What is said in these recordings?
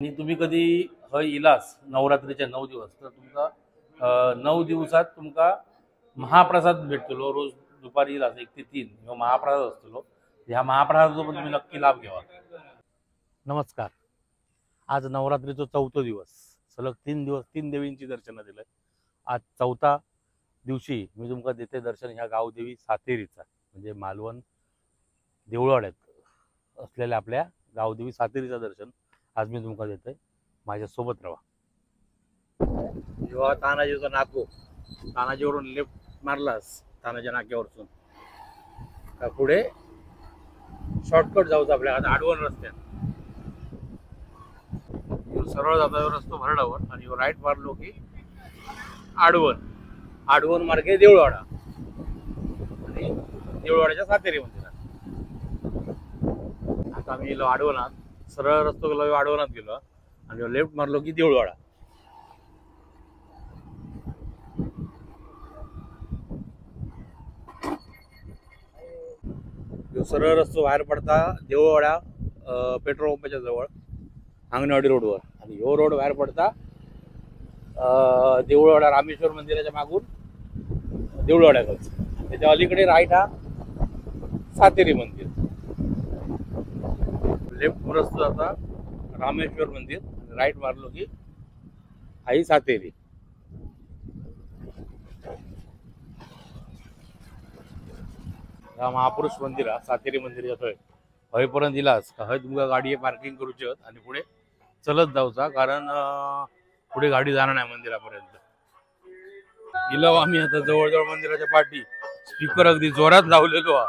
आणि तुम्ही कधी हय इलास नवरात्रीच्या 9 दिवस तर तुमका 9 दिवसात तुमका महाप्रसाद भेटतलो रोज दुपारी इलास 1 ते 3 ह्यो महाप्रसाद असतलो. ह्या महाप्रसादाचा पण तुम्ही नक्की लाभ घ्यावा. नमस्कार. आज नवरात्रीचा 4था दिवस. सलग 3 दिवस 3 देवींची दर्शनं दिलंय. आज 4था दिवशी मी तुमका देते दर्शन ह्या गावदेवी सातेरीचा म्हणजे मालवण देऊळवाड्यात असलेल्या आपल्या गावदेवी सातेरीचं दर्शन आज मी तुमका देतोय. माझ्यासोबत राहा. जेव्हा तानाजीचा नाको तानाजीवरून लेफ्ट मारलास तानाजी नाक्यावरसून का पुढे शॉर्टकट जाऊचा आपल्या आता आडवण रस्त्यात सरळ जाता रस्तो भरडावर आणि राईट मारलो की आडवण मार्गे देऊळवाडा आणि देऊळवाड्याच्या सातेरी मंदिरात. आता आम्ही गेलो आडवणात सरळ रस्तो गेलो आडवणात गेलो आणि लेफ्ट मारलो की देऊळवाडा. सरळ रस्तो बाहेर पडता देऊळवाडा पेट्रोल पंपाच्या जवळ अंगणवाडी रोडवर आणि ह्यो रोड बाहेर पडता देऊळवाडा रामेश्वर मंदिराच्या मागून देऊळवाड्याकडचं. त्याच्या अलीकडे राईट हा सातेरी मंदिर. लेफ्ट रस्तो जाता रामेश्वर मंदिर राईट मारलो की आई सातेरी. हा महापुरुष मंदिर हा सातेरी मंदिर येतोय. हयपर्यंत इलास का हय तुमका गाडी पार्किंग करूची आणि पुढे चलत जाऊचा कारण पुढे गाडी जाणार नाही मंदिरापर्यंत. गेलो आम्ही आता जवळजवळ मंदिराच्या पाठी स्पीकर अगदी जोरात लावलेलो हा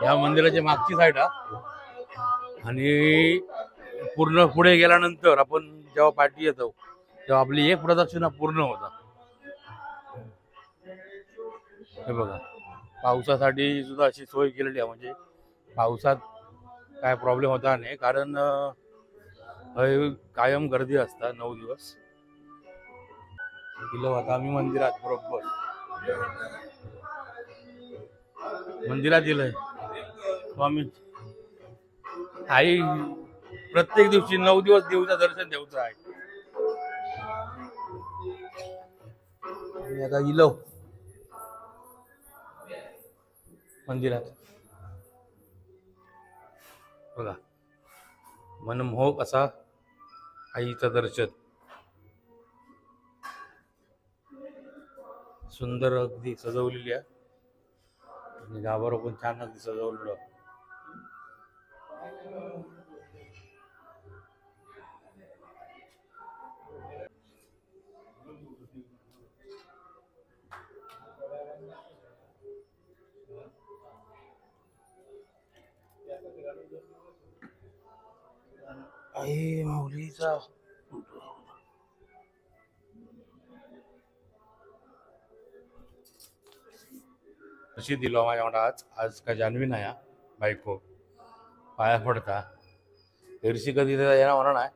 ह्या मंदिराच्या मागची साईड हा. आणि पूर्ण पुढे गेल्यानंतर आपण जेव्हा पाठी येतो तेव्हा आपली एक प्रदक्षिणा पूर्ण होता. हे बघा पावसासाठी सुद्धा अशी सोय केलेली आहे म्हणजे पावसात काय प्रॉब्लेम होता नाही कारण कायम गर्दी असता 9 दिवस. गेलो आता आम्ही मंदिरात बरोबर मंदिरात गेलोय. स्वामी आई प्रत्येक दिवशी 9 दिवस देवीचं दर्शन देऊचं आहे. आता गेलो मंदिरात बघा मनमोहक असा आईचं दर्शन. सुंदर अगदी सजवलेली आहे आणि गाभारो पण छान अगदी सजवलेलं. आई माऊलीचा कशी दिलो माझ्या वाटा आज आज का जान्हवी नाही बायको पाया पडता एरशी कधी येणार म्हणा नाही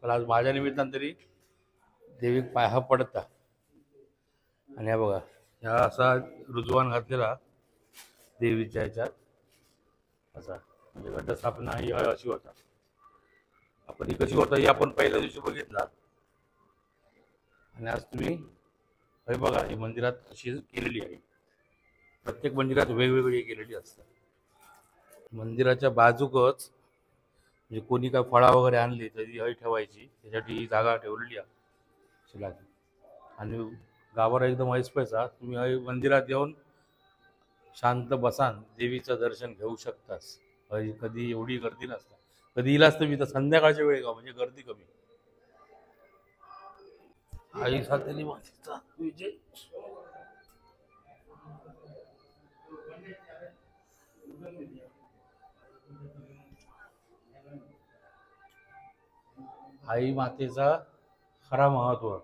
पण आज माझ्या निमित्तानं तरी देवीक पाया पडता. आणि हा बघा ह्या असा रुजवान घातलेला देवीच्या ह्याच्यात असा म्हणजे घटस्थापना ही अशी होता. आपण ही कशी होता ही आपण पहिल्या दिवशी बघितला आणि आज तुम्ही हे बघा ही मंदिरात अशी केलेली आहे. प्रत्येक मंदिरात वेगवेगळी केलेली असतात. मंदिराच्या बाजूकच म्हणजे कोणी काय फळा वगैरे आणली तरी हय ठेवायची त्यासाठी ही जागा ठेवलेली आहे. आणि गावावर एकदम ऐसपैसा तुम्ही हय मंदिरात येऊन शांत बसान देवीचं दर्शन घेऊ शकतास. कधी एवढी गर्दी नसता. कधी इलाच तुम्ही तर संध्याकाळच्या वेळी म्हणजे गर्दी कमी. आई सातेरी मातीचा विजय. आई मातेचा खरा महत्व.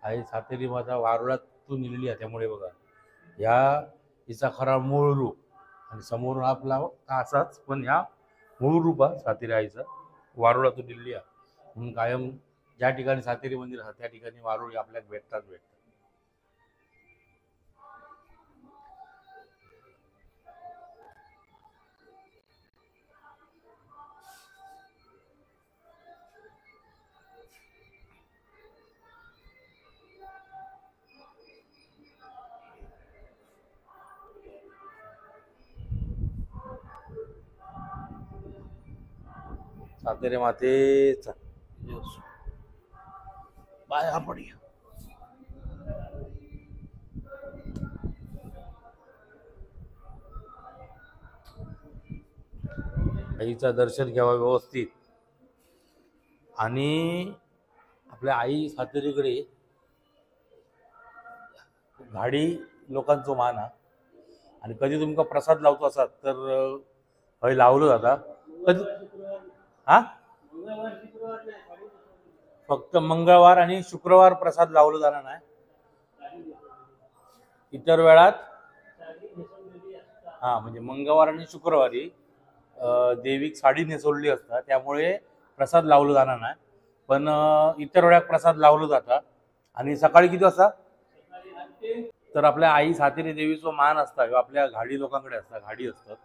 आई सातेरी माता वारुळातून निघली आहे त्यामुळे बघा ह्या हिचा खरा मूळ रूप आणि समोरून आपला असाच पण ह्या मूळ रूप सातेरी आईचा वारुळातून निघली आहे म्हणून कायम ज्या ठिकाणी सातेरी मंदिर आहे त्या ठिकाणी वारुळी आपल्याला भेटतात. सातेरे मातेचा पाया पडूया. आईचं दर्शन घ्यावं व्यवस्थित. आणि आपल्या आई सातेरीकडे गाडी लोकांचो मान हा. आणि कधी तुमका प्रसाद लावतो असात तर हय लावलं जाता. कधी हा फक्त मंगळवार आणि शुक्रवार प्रसाद लावलं जाणार नाही. इतर वेळात हा म्हणजे मंगळवार आणि शुक्रवारी देवीक साडी नेसवलेली असतात, त्यामुळे प्रसाद लावलं जाणार नाही. पण इतर वेळात प्रसाद लावलं जातात. आणि सकाळी किती वाजता तर आपल्या आई सातेरी देवीचा मान असता किंवा आपल्या गाडी लोकांकडे असतात, गाडी असतात.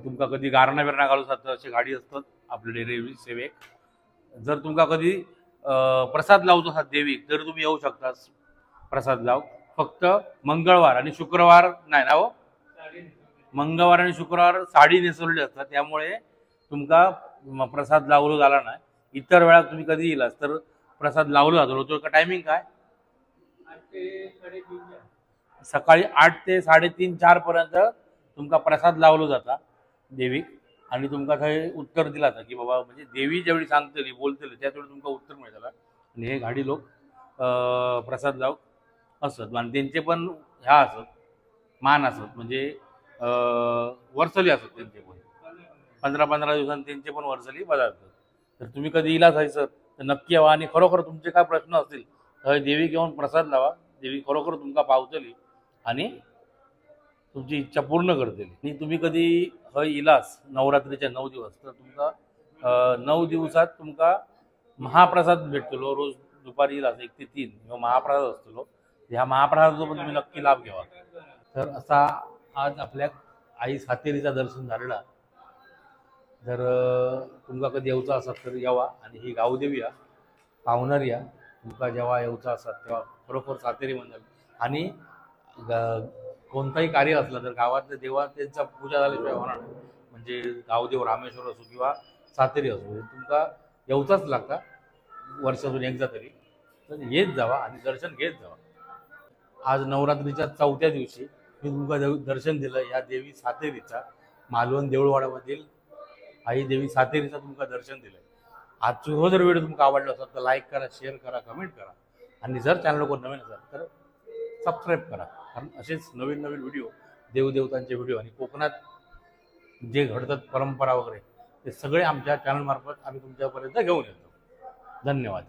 तुमका कधी गारणा बिरणा घालू शकतात अशी गाडी असतात आपले डेली सेवेक. जर तुमका कधी प्रसाद लावतो असात देवीक तर तुम्ही येऊ शकता प्रसाद लाव. फक्त मंगळवार आणि शुक्रवार नाही ना हो, मंगळवार आणि शुक्रवार साडी नेसवलेली असतात, त्यामुळे तुमका प्रसाद लावलो झाला नाही. इतर वेळा तुम्ही कधी येलास तर प्रसाद लावला जातो. तो टायमिंग काय सकाळी 8 ते 3:30 4 पर्यंत तुमका प्रसाद लावलो जाता देवीक. आणि तुमका थंय उत्तर दिला जाता की बाबा म्हणजे देवी जेवढी सांगतली बोलतली त्यावेळी तुमका उत्तर मिळतला. आणि हे गाडी लोक प्रसाद लावक असत. आणि त्यांचे पण ह्या असत मान असत म्हणजे वर्सली असत त्यांचे पण 15-15 दिवसांनी त्यांचे पण वर्सली बदलतात. तर तुम्ही कधी इलाज जायचं तर नक्की यावा. आणि खरोखर तुमचे काय प्रश्न असतील तर देवी घेऊन प्रसाद लावा. देवी खरोखर तुमका पावतली आणि तुमची इच्छा पूर्ण करतली. आणि तुम्ही कधी हय इलास नवरात्रीच्या 9 दिवस तर तुमका 9 दिवसात तुमका महाप्रसाद भेटतलो. रोज दुपारी इलास 1 ते 3 किंवा महाप्रसाद असतलो. ह्या महाप्रसादाचा पण तुम्ही नक्की लाभ घ्यावा. तर असा आज आपल्या आई सातेरीचा दर्शन झालेला. जर तुमका कधी येऊचा असत तर यावा. आणि ही गावदेवी या पावणार या तुमका जेव्हा येऊचा असत तेव्हा खरोखर सातेरी मंडळ. आणि कोणताही कार्य असलं तर गावातल्या देवा त्यांचा पूजा झाल्याशिवाय होणार नाही. म्हणजे गावदेव रामेश्वर असो किंवा सातेरी असो तुमका येऊचाच लागता वर्षातून एकदा तरी. तर येत जावा आणि दर्शन घेत जावा. आज नवरात्रीच्या 4थ्या दिवशी मी तुमका दर्शन दिलं या देवी सातेरीचा. मालवण देऊळवाडामधील आई देवी सातेरीचा तुमका दर्शन दिलं. आजचा हो जर व्हिडिओ तुमका आवडला असेल तर लाईक करा, शेअर करा, कमेंट करा. आणि जर चॅनलवर नवीन असाल तर सबस्क्राईब करा. कारण असेच नवीन नवीन व्हिडिओ देवदेवतांचे व्हिडिओ आणि कोकणात जे घडतात परंपरा वगैरे ते सगळे आमच्या चॅनलमार्फत आम्ही तुमच्यापर्यंत घेऊन येतो. धन्यवाद.